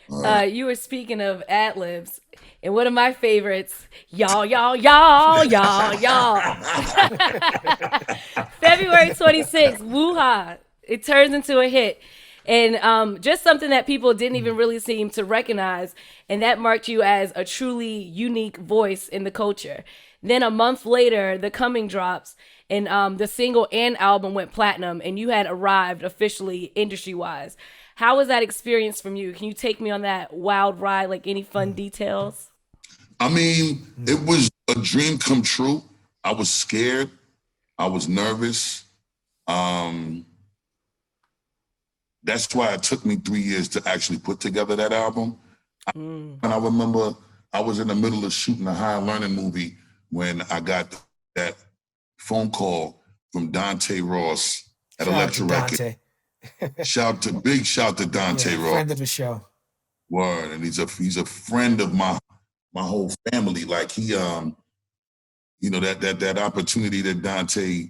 You were speaking of ad libs, and one of my favorites, y'all. February 26th, woo ha! It turns into a hit. And just something that people didn't even really seem to recognize, and that marked you as a truly unique voice in the culture. Then a month later, The Coming drops, and the single and album went platinum, and you had arrived officially industry wise. How was that experience from you? Can you take me on that wild ride? Like any fun details? I mean, it was a dream come true. I was scared. I was nervous. Um, that's why it took me 3 years to actually put together that album. And I remember I was in the middle of shooting a higher learning movie when I got that phone call from Dante Ross at Shout out to Elektra Records. Dante. Big shout to Dante Ross. Friend of the show. Word, and he's a friend of my whole family. Like he that opportunity that Dante,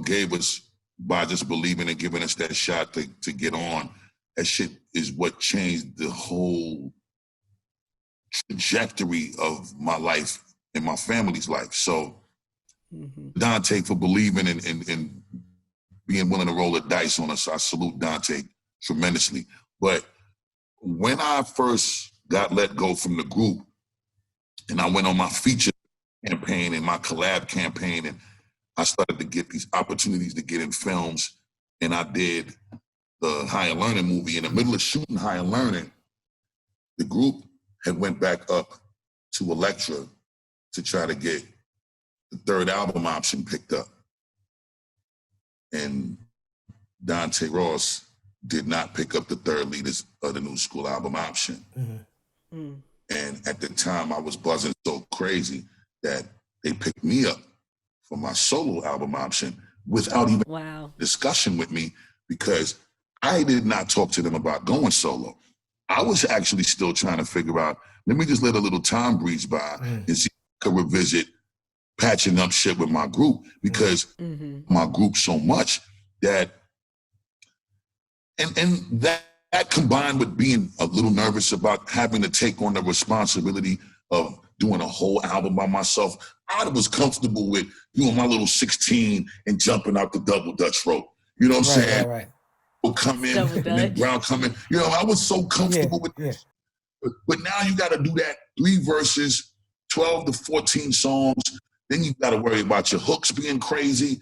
gave us by just believing and giving us that shot to get on. That shit is what changed the whole trajectory of my life and my family's life. So Dante for believing and being willing to roll the dice on us. I salute Dante tremendously. But when I first got let go from the group and I went on my feature campaign and my collab campaign, and I started to get these opportunities to get in films, and I did the Higher Learning movie. In the middle of shooting Higher Learning, the group had went back up to Elektra to try to get the third album option picked up. And Dante Ross did not pick up the third lead of the New School album option. And at the time, I was buzzing so crazy that they picked me up for my solo album option without even discussion with me, because I did not talk to them about going solo. I was actually still trying to figure out, let me just let a little time breeze by and see if I could revisit patching up shit with my group, because my group so much that, and that combined with being a little nervous about having to take on the responsibility of doing a whole album by myself, I was comfortable with doing my little 16 and jumping out the double Dutch rope. You know what I'm saying? Right. Will come in, and then Brown come in. I was so comfortable with this. But now you got to do that 3 verses, 12 to 14 songs. Then you got to worry about your hooks being crazy.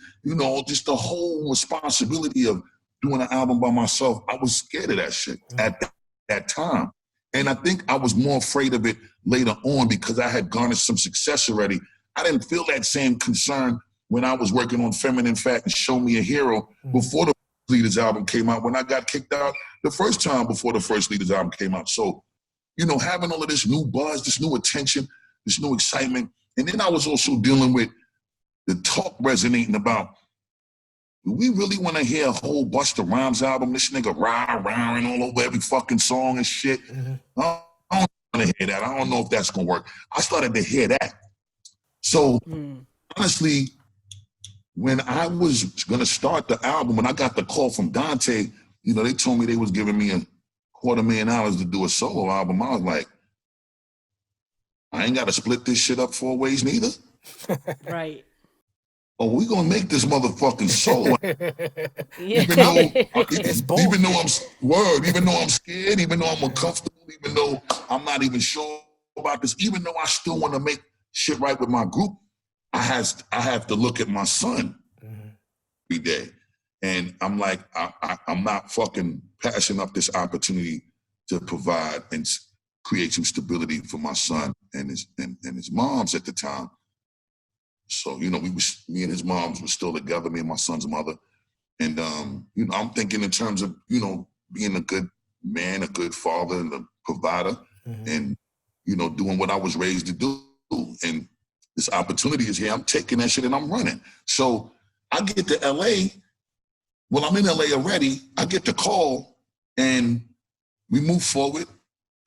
Just the whole responsibility of doing an album by myself. I was scared of that shit at that time. And I think I was more afraid of it later on because I had garnered some success already. I didn't feel that same concern when I was working on Feminine Fat and Show Me a Hero before the Leaders album came out, when I got kicked out the first time before the first Leaders album came out. So, having all of this new buzz, this new attention, this new excitement. And then I was also dealing with the talk resonating about, do we really want to hear a whole Busta Rhymes album? This nigga rah-rahing all over every fucking song and shit. I don't want to hear that. I don't know if that's going to work. I started to hear that. So, honestly, when I was going to start the album, when I got the call from Dante, they told me they was giving me $250,000 to do a solo album. I was like, I ain't got to split this shit up 4 ways neither. Right. Oh, we gonna make this motherfucking solo. Even though I'm scared, even though I'm uncomfortable, even though I'm not even sure about this, even though I still want to make shit right with my group, I have to look at my son every day. And I'm like, I'm not fucking passing up this opportunity to provide and create some stability for my son and his moms at the time. So, me and his moms were still together, me and my son's mother. And, I'm thinking in terms of, being a good man, a good father, and a provider, and, doing what I was raised to do. And this opportunity is here. I'm taking that shit and I'm running. So I get to LA. Well, I'm in LA already. I get the call and we move forward.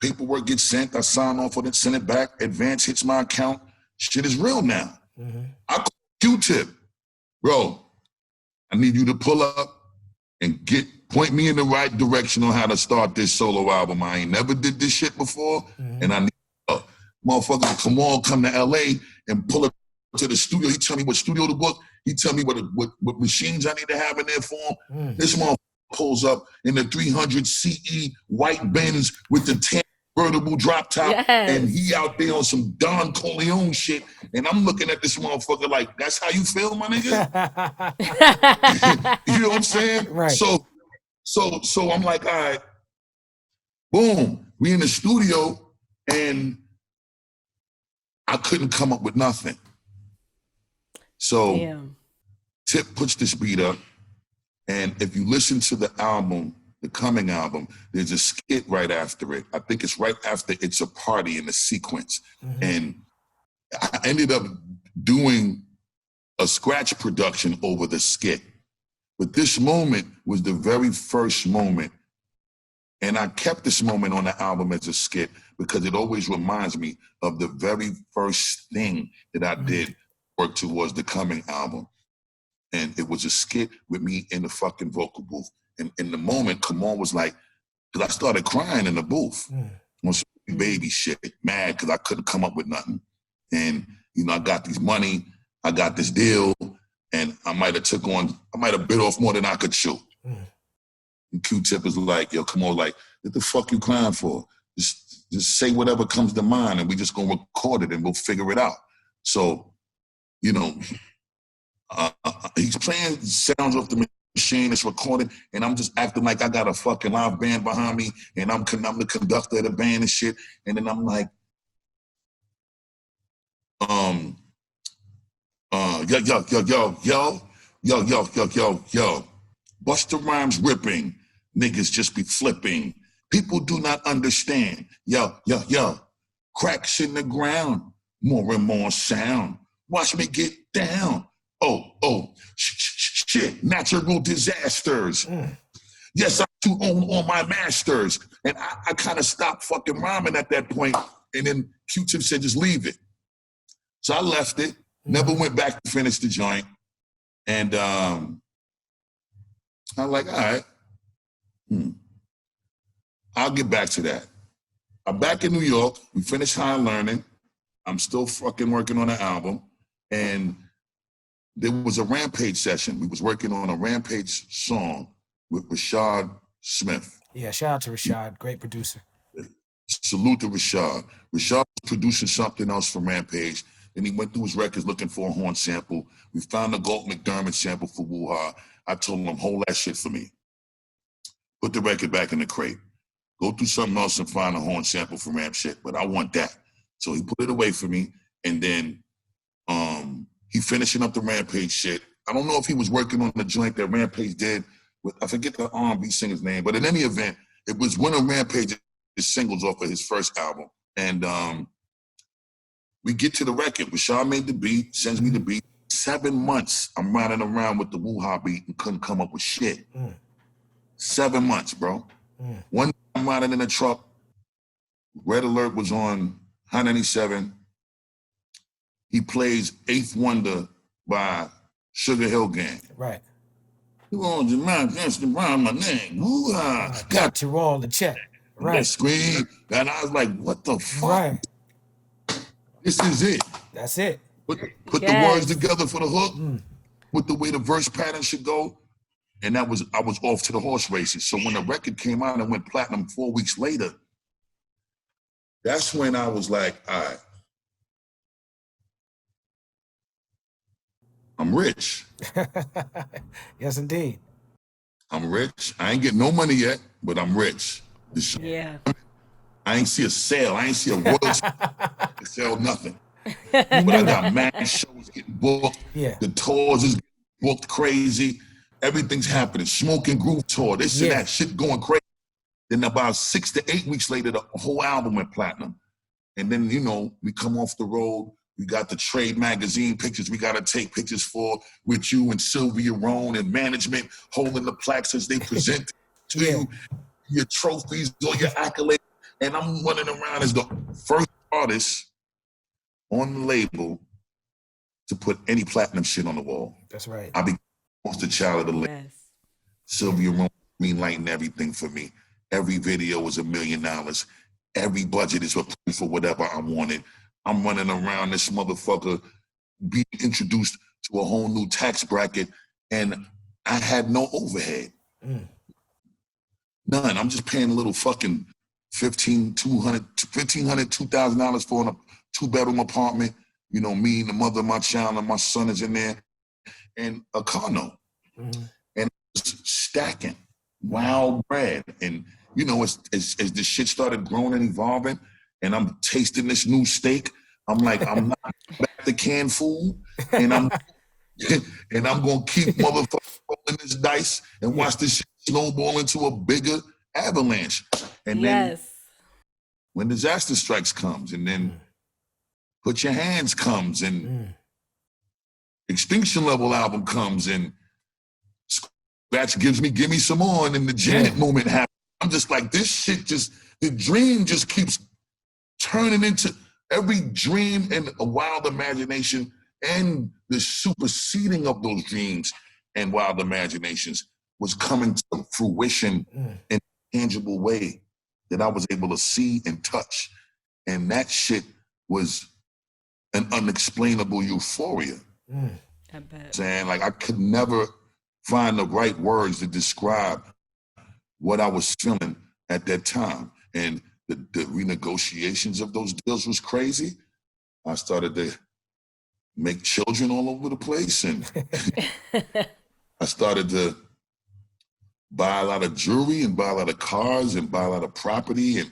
Paperwork gets sent. I sign off on it, send it back. Advance hits my account. Shit is real now. I call Q-Tip. Bro, I need you to pull up. and point me in the right direction on how to start this solo album. I ain't never did this shit before, and I need motherfuckers come to LA and pull up to the studio. He tell me what studio to book. He tell me what machines I need to have in there for him. This motherfucker pulls up in the 300 CE white Benz with the 10 convertible drop top, and he out there on some Don Corleone shit, and I'm looking at this motherfucker like, that's how you feel, my nigga? You know what I'm saying? Right. So I'm like, all right, boom, we in the studio, and I couldn't come up with nothing. So Tip puts this beat up, and if you listen to the album, the coming album, there's a skit right after it. I think it's right after It's a Party in the sequence. And I ended up doing a scratch production over the skit. But this moment was the very first moment. And I kept this moment on the album as a skit because it always reminds me of the very first thing that I did work towards the coming album. And it was a skit with me in the fucking vocal booth. And in the moment, Kamon was like, because I started crying in the booth on some baby shit, mad because I couldn't come up with nothing. And, you know, I got this money, I got this deal, and I might have bit off more than I could chew. And Q-Tip is like, yo, come on, like, what the fuck you crying for? Just say whatever comes to mind and we just gonna record it and we'll figure it out. So, you know, he's playing sounds off the machine, it's recorded, and I'm just acting like I got a fucking live band behind me, and I'm the conductor of the band and shit. And then I'm like, yo. Busta Rhymes ripping, niggas just be flipping. People do not understand. Yo. Cracks in the ground, more and more sound. Watch me get down. Oh, shit, natural disasters. Yes, I do own all my masters. And I kind of stopped fucking rhyming at that point. And then Q-Tip said, just leave it. So I left it, never went back to finish the joint. And I'm like, all right, I'll get back to that. I'm back in New York. We finished High Learning. I'm still fucking working on the album. And there was a Rampage session. We was working on a Rampage song with Rashad Smith. Yeah, shout out to Rashad, great producer. Salute to Rashad. Rashad was producing something else for Rampage. Then he went through his records looking for a horn sample. We found the Galt McDermott sample for Woo-Ha. I told him, hold that shit for me. Put the record back in the crate. Go through something else and find a horn sample for Ramp shit, but I want that. So he put it away for me, and then he finishing up the Rampage shit. I don't know if he was working on the joint that Rampage did with, I forget the R&B singer's name, but in any event, it was one of Rampage's singles off of his first album. And we get to the record. Rashad made the beat, sends me the beat. 7 months I'm riding around with the Woo-Ha beat and couldn't come up with shit. 7 months, bro. One day I'm riding in a truck. Red Alert was on High 97. He plays Eighth Wonder by Sugar Hill Gang. Right. You on your mind, that's the rhyme, my name. Woo-Ha. Got you all the check. Right. That scream. And I was like, what the fuck? Right. This is it. That's it. Put the words together for the hook, with the way the verse pattern should go. And I was off to the horse races. So when the record came out and went platinum 4 weeks later, that's when I was like, all right, I'm rich. Yes, indeed. I'm rich. I ain't getting no money yet, but I'm rich. Yeah. I ain't see a sale. I ain't see a royalty sell nothing. But I got mad shows getting booked. Yeah. The tours is getting booked crazy. Everything's happening. Smoking Groove tour. This and that shit going crazy. Then about 6 to 8 weeks later, the whole album went platinum. And then, you know, we come off the road. We got the Trade magazine pictures we got to take pictures for with you and Sylvia Rohn and management holding the plaques as they present to you, your trophies, all your accolades. And I'm running around as the first artist on the label to put any platinum shit on the wall. That's right. I became the child of the label. Yes. Sylvia Rome greenlighting everything for me. Every video was $1 million. Every budget is replaced for whatever I wanted. I'm running around this motherfucker being introduced to a whole new tax bracket, and I had no overhead. None. I'm just paying a little fucking $2,000 for a 2-bedroom apartment. You know, me and the mother of my child and my son is in there, and a car note. And stacking wild bread. And, you know, as the shit started growing and evolving, and I'm tasting this new steak, I'm like, I'm not back to canned food, and I'm gonna keep motherfucking rolling this dice and watch this shit snowball into a bigger avalanche. And then when disaster strikes comes, and then Put Your Hands comes, and Extinction Level album comes, and Scratch Give Me Some More, and then the Janet moment happens. I'm just like, this shit the dream just keeps turning into every dream and a wild imagination, and the superseding of those dreams and wild imaginations was coming to fruition in a tangible way that I was able to see and touch. And that shit was an unexplainable euphoria. I bet. Saying, like, I could never find the right words to describe what I was feeling at that time. And the renegotiations of those deals was crazy. I started to make children all over the place, and I started to buy a lot of jewelry and buy a lot of cars and buy a lot of property, and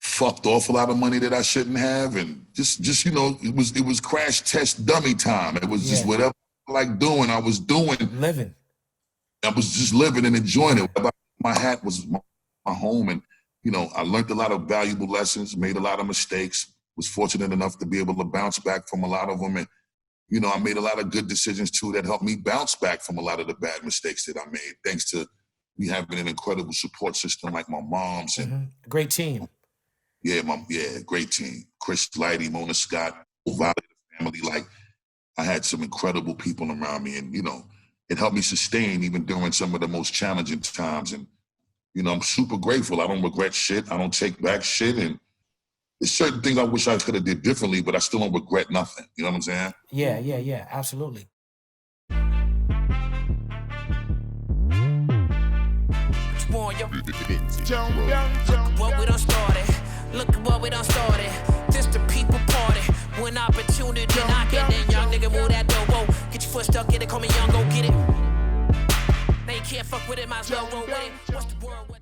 fucked off a lot of money that I shouldn't have, and just you know, it was crash test dummy time. It was just whatever I like doing, I was doing. Living. I was just living and enjoying it. My hat was my home, and you know, I learned a lot of valuable lessons, made a lot of mistakes, was fortunate enough to be able to bounce back from a lot of them, and you know, I made a lot of good decisions too that helped me bounce back from a lot of the bad mistakes that I made, thanks to me having an incredible support system like my mom's and great team. Great team. Chris Lighty, Mona Scott, Valley family. Like, I had some incredible people around me, and you know, it helped me sustain even during some of the most challenging times. And you know, I'm super grateful. I don't regret shit. I don't take back shit. And there's certain things I wish I could have did differently, but I still don't regret nothing. You know what I'm saying? Yeah, absolutely. Look what we done started. Look at what we done started. This the people party. When opportunity knocking, then young nigga move that door. Whoa, get your foot stuck in it, call me young, go get it. Now you can't fuck with it, might as well roll with it. What's the word?